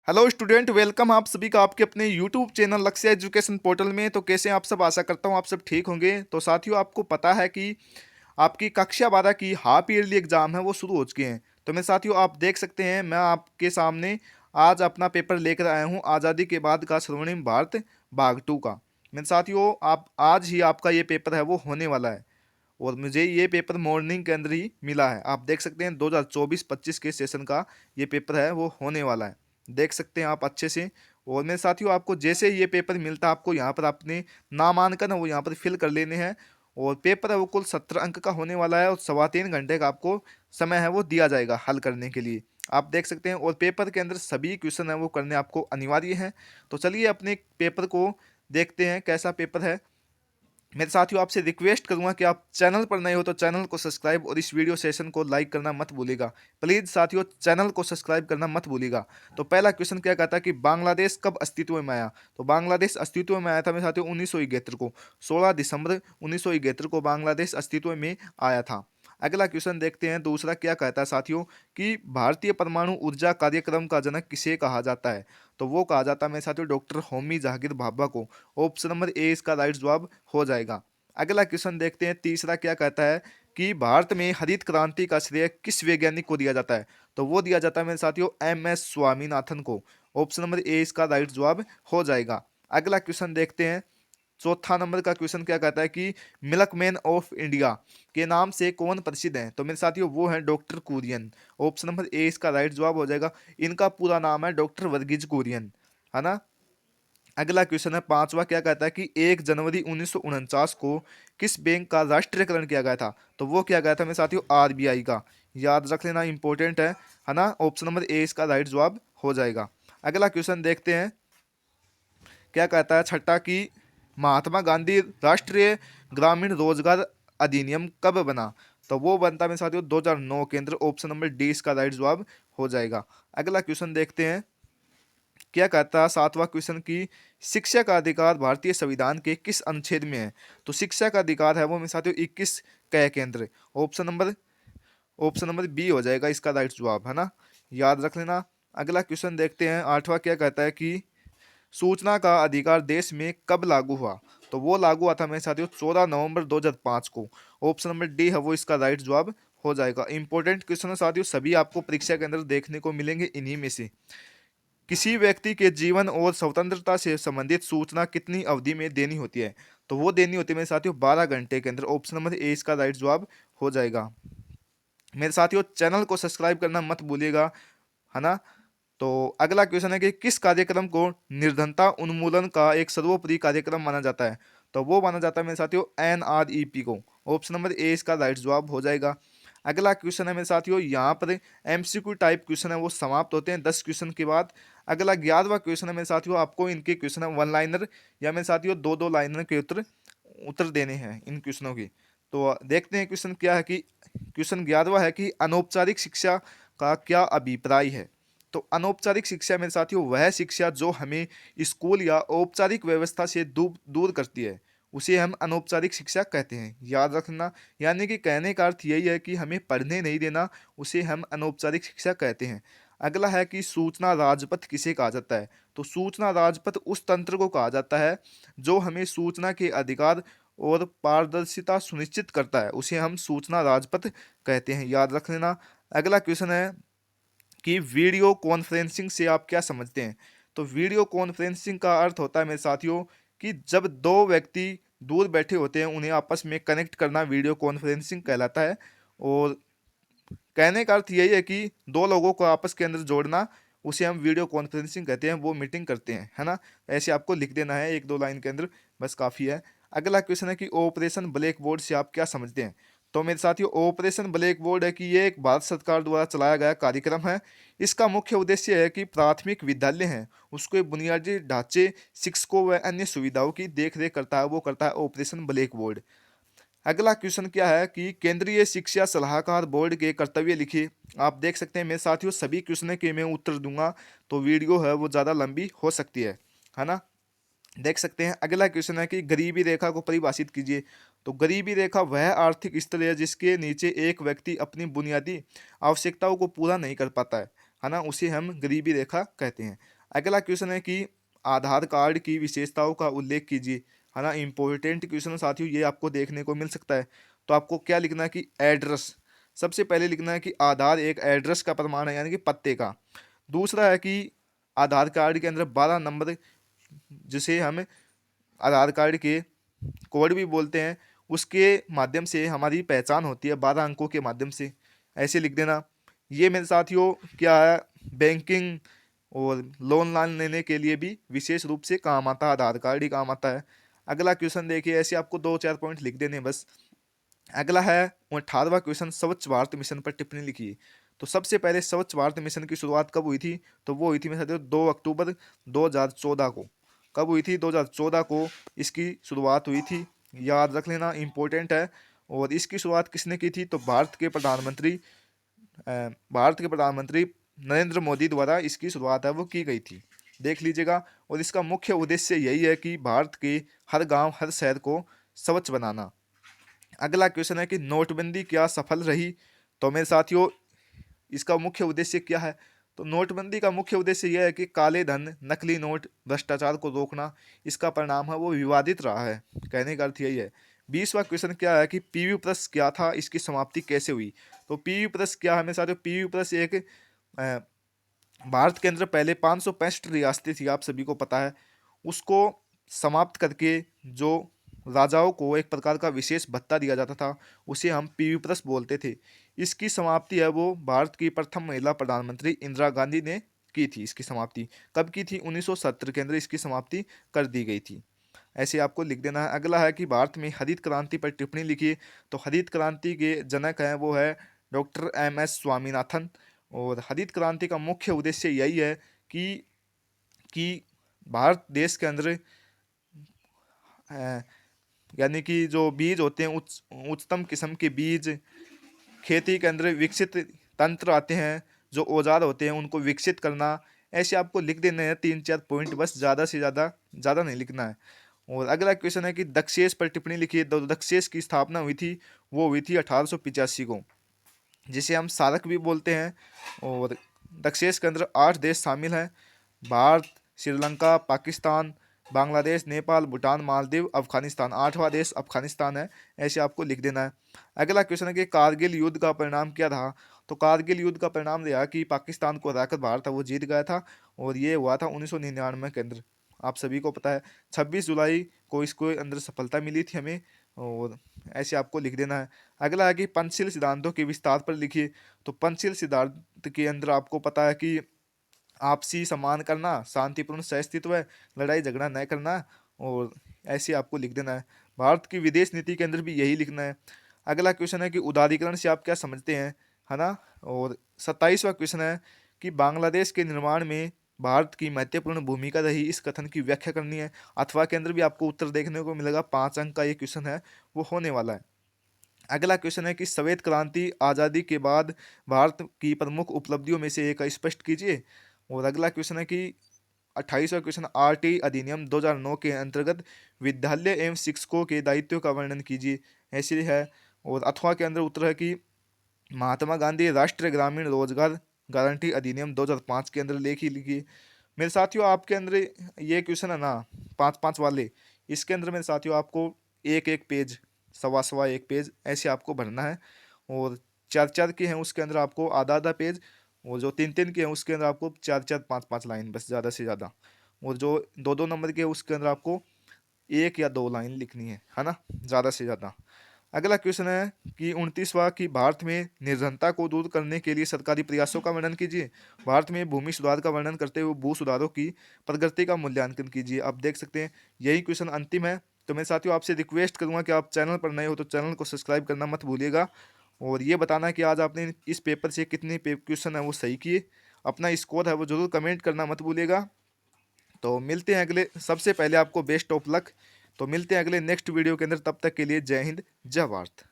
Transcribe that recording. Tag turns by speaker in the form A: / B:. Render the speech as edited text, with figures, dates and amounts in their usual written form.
A: Hello student, welcome आप सभी का आपके अपने यूट्यूब चैनल लक्ष्य एजुकेशन पोर्टल में। तो कैसे हैं आप सब? आशा करता हूं आप सब ठीक होंगे। तो साथियों, आपको पता है कि आपकी कक्षा 12 की हाफ ईयरली एग्जाम है वो शुरू हो चुके हैं। तो मेरे साथियों, आप देख सकते हैं मैं आपके सामने आज अपना पेपर लेकर आया हूँ, आज़ादी के बाद का स्वर्णिम भारत भाग 2 का। मेरे साथियों, आप आज ही आपका ये पेपर है वो होने वाला है और मुझे ये पेपर मॉर्निंग के अंदर ही मिला है। आप देख सकते हैं 2024-25 के सेशन का ये पेपर है वो होने वाला है। देख सकते हैं आप अच्छे से। और मेरे साथियों, आपको जैसे ही ये पेपर मिलता है आपको यहाँ पर अपने नामांकन है वो यहाँ पर फिल कर लेने हैं। और पेपर है वो कुल 17 अंक का होने वाला है और 3.25 घंटे का आपको समय है वो दिया जाएगा हल करने के लिए। आप देख सकते हैं और पेपर के अंदर सभी क्वेश्चन है वो करने आपको अनिवार्य है। तो चलिए अपने पेपर को देखते हैं कैसा पेपर है। मेरे साथियों, आपसे रिक्वेस्ट करूंगा कि आप चैनल पर नए हो तो चैनल को सब्सक्राइब और इस वीडियो सेशन को लाइक करना मत भूलिएगा। प्लीज साथियों, चैनल को सब्सक्राइब करना मत भूलिएगा। तो पहला क्वेश्चन क्या कहता है कि बांग्लादेश कब अस्तित्व में आया? तो बांग्लादेश अस्तित्व में आया था मेरे साथियों 1971 को। 16 दिसंबर 1971 को बांग्लादेश अस्तित्व में आया था। अगला क्वेश्चन देखते हैं, दूसरा क्या कहता है साथियों कि भारतीय परमाणु ऊर्जा कार्यक्रम का जनक किसे कहा जाता है? तो वो कहा जाता है मेरे साथियों डॉक्टर होमी जहांगीर भाभा को। ऑप्शन नंबर ए इसका राइट जवाब हो जाएगा। अगला क्वेश्चन देखते हैं, तीसरा क्या कहता है कि भारत में हरित क्रांति का श्रेय किस वैज्ञानिक को दिया जाता है? तो वो दिया जाता है मेरे साथियों MS स्वामीनाथन को। ऑप्शन नंबर ए इसका राइट जवाब हो जाएगा। अगला क्वेश्चन देखते हैं, चौथा नंबर का क्वेश्चन क्या कहता है कि मिल्कमैन ऑफ इंडिया के नाम से कौन प्रसिद्ध है? तो मेरे साथियों वो है doctor Kurien. Option number A इसका राइट जवाब हो जाएगा। इनका पूरा नाम है डॉक्टर वर्गीज कुरियन, है ना। अगला क्वेश्चन है पांचवा, क्या कहता है कि 1 जनवरी 1949 को किस बैंक का राष्ट्रीयकरण किया गया था? तो वो किया गया था मेरे साथियों RBI का। याद रख लेना, इंपॉर्टेंट है ना। ऑप्शन नंबर ए इसका राइट जवाब हो जाएगा। अगला क्वेश्चन देखते हैं, क्या कहता है छठा कि महात्मा गांधी राष्ट्रीय ग्रामीण रोजगार अधिनियम कब बना? तो वो बनता है मेरे साथियों 2009 के अंदर। ऑप्शन नंबर डी इसका राइट जवाब हो जाएगा। अगला क्वेश्चन देखते हैं, क्या कहता है सातवां क्वेश्चन की शिक्षा का अधिकार भारतीय संविधान के किस अनुच्छेद में है? तो शिक्षा का अधिकार है वो मेरे साथियों 21 क के अंदर। ऑप्शन नंबर बी हो जाएगा इसका राइट जवाब, है ना। याद रख लेना। अगला क्वेश्चन देखते हैं, आठवां क्या कहता है कि सूचना का अधिकार देश में कब लागू हुआ? तो वो लागू हुआ था मेरे साथियों 14 नवंबर 2005 को। ऑप्शन नंबर डी है वो इसका राइट जवाब हो जाएगा। इंपॉर्टेंट क्वेश्चन है साथियों, सभी आपको परीक्षा के अंदर देखने को मिलेंगे इन्हीं में से। किसी व्यक्ति के जीवन और स्वतंत्रता से संबंधित सूचना कितनी अवधि में देनी होती है? तो वो देनी होती है मेरे साथियों 12 घंटे के अंदर। ऑप्शन नंबर ए इसका राइट जवाब हो जाएगा। मेरे साथियों, चैनल को सब्सक्राइब करना मत भूलिएगा, है ना। तो अगला क्वेश्चन है कि किस कार्यक्रम को निर्धनता उन्मूलन का एक सर्वोपरि कार्यक्रम माना जाता है? तो वो माना जाता है मेरे साथियों NREP को। ऑप्शन नंबर ए इसका राइट जवाब हो जाएगा। अगला क्वेश्चन है मेरे साथियों, यहाँ पर MCQ टाइप क्वेश्चन है वो समाप्त होते हैं 10 क्वेश्चन के बाद। अगला 11वां क्वेश्चन है मेरे साथियों, आपको इनके क्वेश्चन है 1 लाइनर या मेरे साथियों 2-2 लाइनर के उत्तर उत्तर देने हैं इन क्वेश्चनों की। तो देखते हैं क्वेश्चन क्या है कि क्वेश्चन 11वां है कि अनौपचारिक शिक्षा का क्या अभिप्राय है? तो अनौपचारिक शिक्षा मेरे साथियों वह शिक्षा जो हमें स्कूल या औपचारिक व्यवस्था से दूर दूर करती है, उसे हम अनौपचारिक शिक्षा कहते हैं। याद रखना, यानी कि कहने का अर्थ यही है कि हमें पढ़ने नहीं देना, उसे हम अनौपचारिक शिक्षा कहते हैं। अगला है कि सूचना राजपथ किसे कहा जाता है? तो सूचना राजपथ उस तंत्र को कहा जाता है जो हमें सूचना के अधिकार और पारदर्शिता सुनिश्चित करता है, उसे हम सूचना राजपथ कहते हैं। याद रख लेना। अगला क्वेश्चन है कि वीडियो कॉन्फ्रेंसिंग से आप क्या समझते हैं? तो वीडियो कॉन्फ्रेंसिंग का अर्थ होता है मेरे साथियों कि जब दो व्यक्ति दूर बैठे होते हैं उन्हें आपस में कनेक्ट करना वीडियो कॉन्फ्रेंसिंग कहलाता है। और कहने का अर्थ यही है कि दो लोगों को आपस के अंदर जोड़ना, उसे हम वीडियो कॉन्फ्रेंसिंग कहते हैं, वो मीटिंग करते हैं, है ना। ऐसे आपको लिख देना है 1-2 लाइन के अंदर, बस काफ़ी है। अगला क्वेश्चन है कि ऑपरेशन ब्लैक बोर्ड से आप क्या समझते हैं? तो मेरे साथियों, ऑपरेशन ब्लैक बोर्ड है कि ये एक भारत सरकार द्वारा चलाया गया कार्यक्रम है। इसका मुख्य उद्देश्य है कि प्राथमिक विद्यालय हैं उसके बुनियादी ढांचे, शिक्षकों व अन्य सुविधाओं की देख रेख करता है, वो करता है ऑपरेशन ब्लैक बोर्ड। अगला क्वेश्चन क्या है कि केंद्रीय शिक्षा सलाहकार बोर्ड के कर्तव्य लिखिए। आप देख सकते हैं मेरे साथियों, सभी क्वेश्चन के मैं उत्तर दूंगा तो वीडियो है वो ज़्यादा लंबी हो सकती है ना। देख सकते हैं अगला क्वेश्चन है कि गरीबी रेखा को परिभाषित कीजिए। तो गरीबी रेखा वह आर्थिक स्तर है जिसके नीचे एक व्यक्ति अपनी बुनियादी आवश्यकताओं को पूरा नहीं कर पाता है ना, उसे हम गरीबी रेखा कहते हैं। अगला क्वेश्चन है कि आधार कार्ड की विशेषताओं का उल्लेख कीजिए, है ना। इंपॉर्टेंट क्वेश्चन है साथियों, ये आपको देखने को मिल सकता है। तो आपको क्या लिखना है कि एड्रेस, सबसे पहले लिखना है कि आधार एक एड्रेस का प्रमाण है, यानी कि पत्ते का। दूसरा है कि आधार कार्ड के अंदर 12 नंबर, जिसे हम आधार कार्ड के कोड भी बोलते हैं, उसके माध्यम से हमारी पहचान होती है 12 अंकों के माध्यम से, ऐसे लिख देना। ये मेरे साथियों क्या है, बैंकिंग और लोन लान लेने के लिए भी विशेष रूप से काम आता है, आधार कार्ड ही काम आता है। अगला क्वेश्चन देखिए, ऐसे आपको 2-4 पॉइंट लिख देने बस। अगला है 18वां क्वेश्चन, स्वच्छ भारत मिशन पर टिप्पणी लिखिए। तो सबसे पहले स्वच्छ भारत मिशन की शुरुआत कब हुई थी? तो वो हुई थी मेरे साथियों 2 अक्टूबर 2014 को। कब हुई थी? 2014 को इसकी शुरुआत हुई थी, याद रख लेना, इंपॉर्टेंट है। और इसकी शुरुआत किसने की थी? तो भारत के प्रधानमंत्री नरेंद्र मोदी द्वारा इसकी शुरुआत है वो की गई थी, देख लीजिएगा। और इसका मुख्य उद्देश्य यही है कि भारत के हर गांव हर शहर को स्वच्छ बनाना। अगला क्वेश्चन है कि नोटबंदी क्या सफल रही? तो मेरे साथियों, इसका मुख्य उद्देश्य क्या है? तो नोटबंदी का मुख्य उद्देश्य यह है कि काले धन, नकली नोट, भ्रष्टाचार को रोकना। इसका परिणाम है वो विवादित रहा है, कहने का अर्थ यही है। 20वां क्वेश्चन क्या है कि पीवी प्रेस क्या था, इसकी समाप्ति कैसे हुई? तो पीवी प्रेस क्या है मेरे साथियों? पीवी प्रेस एक अ, भारत के अंदर पहले 565 रियासतें थी, आप सभी को पता है। उसको समाप्त करके जो राजाओं को एक प्रकार का विशेष भत्ता दिया जाता था, उसे हम पीवी प्रेस बोलते थे। इसकी समाप्ति है वो भारत की प्रथम महिला प्रधानमंत्री इंदिरा गांधी ने की थी। इसकी समाप्ति कब की थी? 1970 के अंदर इसकी समाप्ति कर दी गई थी, ऐसे आपको लिख देना है। अगला है कि भारत में हरित क्रांति पर टिप्पणी लिखिए। तो हरित क्रांति के जनक हैं वो है डॉक्टर एम एस स्वामीनाथन। और हरित क्रांति का मुख्य उद्देश्य यही है कि भारत देश के अंदर अ, यानी कि जो बीज होते हैं, उच्चतम किस्म के बीज, खेती के अंदर विकसित तंत्र आते हैं, जो औजार होते हैं उनको विकसित करना। ऐसे आपको लिख देने हैं 3-4 पॉइंट बस, ज़्यादा से ज़्यादा नहीं लिखना है। और अगला क्वेश्चन है कि दक्षेस पर टिप्पणी लिखिए। तो दक्षेस की स्थापना हुई थी, वो हुई थी 1885 को, जिसे हम सार्क भी बोलते हैं। और दक्षेस के अंदर 8 देश शामिल हैं: भारत, श्रीलंका, पाकिस्तान, बांग्लादेश, नेपाल, भूटान, मालदीव, अफगानिस्तान। 8वां देश अफगानिस्तान है, ऐसे आपको लिख देना है। अगला क्वेश्चन है कि कारगिल युद्ध का परिणाम क्या रहा? तो कारगिल युद्ध का परिणाम रहा कि पाकिस्तान को हराकर भारत वो जीत गया था, और ये हुआ था 1999 के अंदर, आप सभी को पता है। 26 जुलाई को इसको अंदर सफलता मिली थी हमें, और ऐसे आपको लिख देना है। अगला है कि पंचशील सिद्धांतों के विस्तार पर लिखिए। तो पंचशील सिद्धांत के अंदर आपको पता है कि आपसी सम्मान करना, शांतिपूर्ण सहअस्तित्व है, लड़ाई झगड़ा न करना, और ऐसे आपको लिख देना है। भारत की विदेश नीति के अंदर भी यही लिखना है। अगला क्वेश्चन है कि उदारीकरण से आप क्या समझते हैं, है ना। और 27वां क्वेश्चन है कि बांग्लादेश के निर्माण में भारत की महत्वपूर्ण भूमिका रही, इस कथन की व्याख्या करनी है। अथवा के अंदर भी आपको उत्तर देखने को मिलेगा, 5 अंक का ये क्वेश्चन है वो होने वाला है। अगला क्वेश्चन है कि श्वेत क्रांति आज़ादी के बाद भारत की प्रमुख उपलब्धियों में से एक स्पष्ट कीजिए। और अगला क्वेश्चन है कि 28वां क्वेश्चन, आरटी अधिनियम 2009 के अंतर्गत विद्यालय एवं शिक्षकों के दायित्व का वर्णन कीजिए, ऐसे है। और अथवा के अंदर उत्तर है कि महात्मा गांधी राष्ट्रीय ग्रामीण रोजगार गारंटी अधिनियम 2005 के अंदर लेख ही लिखिए। मेरे साथियों, आपके अंदर ये क्वेश्चन है ना, 5-5 वाले, इसके अंदर मेरे साथियों आपको एक एक पेज, सवा सवा एक पेज ऐसे आपको भरना है। और 4-4 के हैं उसके अंदर आपको आधा आधा पेज, और जो 3-3 के हैं उसके अंदर आपको 4-4 5-5 लाइन बस, ज़्यादा से ज़्यादा। और जो 2-2 नंबर के हैं उसके अंदर आपको 1 या 2 लाइन लिखनी है ना, ज़्यादा से ज़्यादा। अगला क्वेश्चन है कि 29वां कि भारत में निर्धनता को दूर करने के लिए सरकारी प्रयासों का वर्णन कीजिए। भारत में भूमि सुधार का वर्णन करते हुए भू सुधारों की प्रगति का मूल्यांकन कीजिए। आप देख सकते हैं यही क्वेश्चन अंतिम है। तो मैं साथियों आपसे रिक्वेस्ट करूंगा कि आप चैनल पर नए हो तो चैनल को सब्सक्राइब करना मत भूलिएगा, और ये बताना कि आज आपने इस पेपर से कितने क्वेश्चन है वो सही किए। अपना स्कोर है वो जरूर कमेंट करना मत भूलिएगा। तो मिलते हैं अगले, सबसे पहले आपको बेस्ट ऑफ लक। तो मिलते हैं अगले नेक्स्ट वीडियो के अंदर, तब तक के लिए जय हिंद, जय भारत।